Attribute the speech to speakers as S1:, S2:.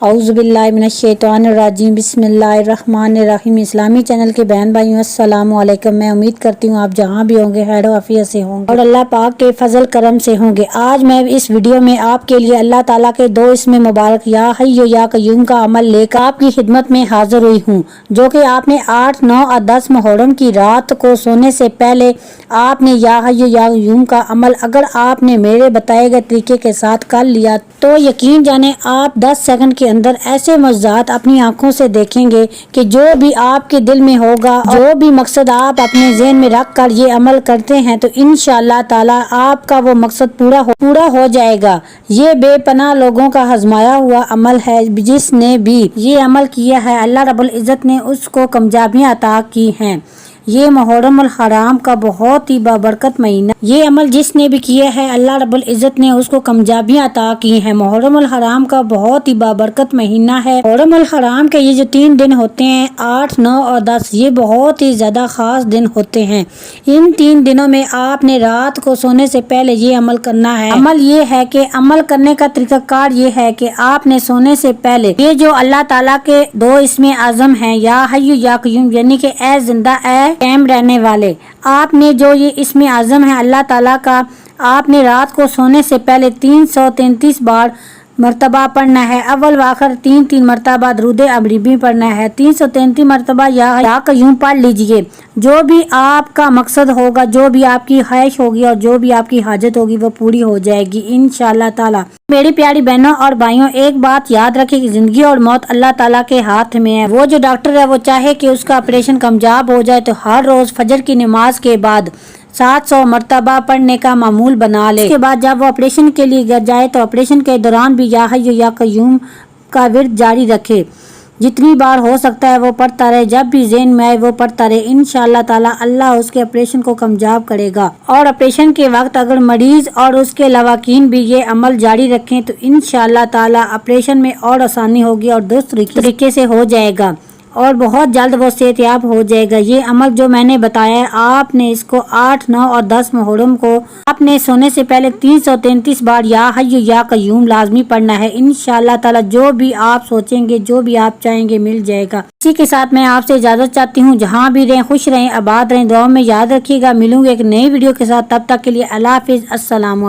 S1: اعوذ باللہ من الشیطان الرجیم بسم اللہ الرحمن الرحیم۔ اسلامی چینل کے بہن بھائیوں السلام علیکم۔ میں امید کرتی ہوں آپ جہاں بھی ہوں گے خیر و عافیت سے ہوں گے اور اللہ پاک کے فضل کرم سے ہوں گے۔ آج میں اس ویڈیو میں آپ کے لیے اللہ تعالیٰ کے دو اسم مبارک یا حی یا قیوم کا عمل لے کر آپ کی خدمت میں حاضر ہوئی ہوں، جو کہ آپ نے 8، 9 اور 10 محرم کی رات کو سونے سے پہلے آپ نے یا حی یا قیوم کا عمل اگر آپ نے میرے بتائے گئے طریقے کے ساتھ کر لیا تو یقین جانیں آپ 10 سیکنڈ کے اندر ایسے معجزات اپنی آنکھوں سے دیکھیں گے کہ جو بھی آپ کے دل میں ہوگا، جو بھی مقصد آپ اپنے ذہن میں رکھ کر یہ عمل کرتے ہیں تو انشاءاللہ تعالی آپ کا وہ مقصد پورا ہو جائے گا۔ یہ بے پناہ لوگوں کا آزمایا ہوا عمل ہے، جس نے بھی یہ عمل کیا ہے اللہ رب العزت نے اس کو کامیابیاں عطا کی ہیں۔ یہ محرم الحرام کا بہت ہی بابرکت مہینہ، یہ عمل جس نے بھی کیا ہے اللہ رب العزت نے اس کو کامیابیاں عطا کی ہیں۔ محرم الحرام کا بہت ہی بابرکت مہینہ ہے۔ محرم الحرام کے یہ جو 3 دن ہوتے ہیں 8، 9 اور 10، یہ بہت ہی زیادہ خاص دن ہوتے ہیں۔ ان 3 دنوں میں آپ نے رات کو سونے سے پہلے یہ عمل کرنا ہے۔ عمل یہ ہے کہ عمل کرنے کا طریقہ کار یہ ہے کہ آپ نے سونے سے پہلے یہ جو اللہ تعالیٰ کے 2 اسم اعظم ہیں یا حی یا قیوم، یعنی کہ اے زندہ اے قائم رہنے والے، آپ نے جو یہ اسم اعظم ہے اللہ تعالیٰ کا، آپ نے رات کو سونے سے پہلے 333 بار مرتبہ پڑھنا ہے۔ اول و آخر 3 مرتبہ درود ابراہیمی پڑھنا ہے۔ 333 مرتبہ یا قیوم پڑھ لیجئے۔ جو بھی آپ کا مقصد ہوگا، جو بھی آپ کی خواہش ہوگی اور جو بھی آپ کی حاجت ہوگی وہ پوری ہو جائے گی انشاءاللہ تعالی۔ میری پیاری بہنوں اور بھائیوں، ایک بات یاد رکھیں کہ زندگی اور موت اللہ تعالیٰ کے ہاتھ میں ہے۔ وہ جو ڈاکٹر ہے وہ چاہے کہ اس کا آپریشن کامیاب ہو جائے تو ہر روز فجر کی نماز کے بعد 700 مرتبہ پڑھنے کا معمول بنا لے۔ اس کے بعد جب وہ آپریشن کے لیے جائے تو آپریشن کے دوران بھی یا حی یا قیوم کا ورد جاری رکھے، جتنی بار ہو سکتا ہے وہ پڑھتا رہے، جب بھی ذہن میں آئے وہ پڑھتا رہے، انشاءاللہ تعالی اللہ اس کے آپریشن کو کامیاب کرے گا۔ اور آپریشن کے وقت اگر مریض اور اس کے لواحقین بھی یہ عمل جاری رکھیں تو انشاءاللہ تعالی آپریشن میں اور آسانی ہوگی اور درست طریقے سے ہو جائے گا اور بہت جلد وہ صحت یاب ہو جائے گا۔ یہ عمل جو میں نے بتایا ہے آپ نے اس کو 8، 9 اور 10 محرم کو آپ نے سونے سے پہلے 333 بار یا حی یا قیوم لازمی پڑھنا ہے۔ انشاءاللہ تعالی جو بھی آپ سوچیں گے، جو بھی آپ چاہیں گے مل جائے گا۔ اسی کے ساتھ میں آپ سے اجازت چاہتی ہوں، جہاں بھی رہیں خوش رہیں آباد رہیں، دعاؤں میں یاد رکھیے گا۔ ملوں گے ایک نئی ویڈیو کے ساتھ، تب تک کے لیے اللہ حافظ، السلام علیکم۔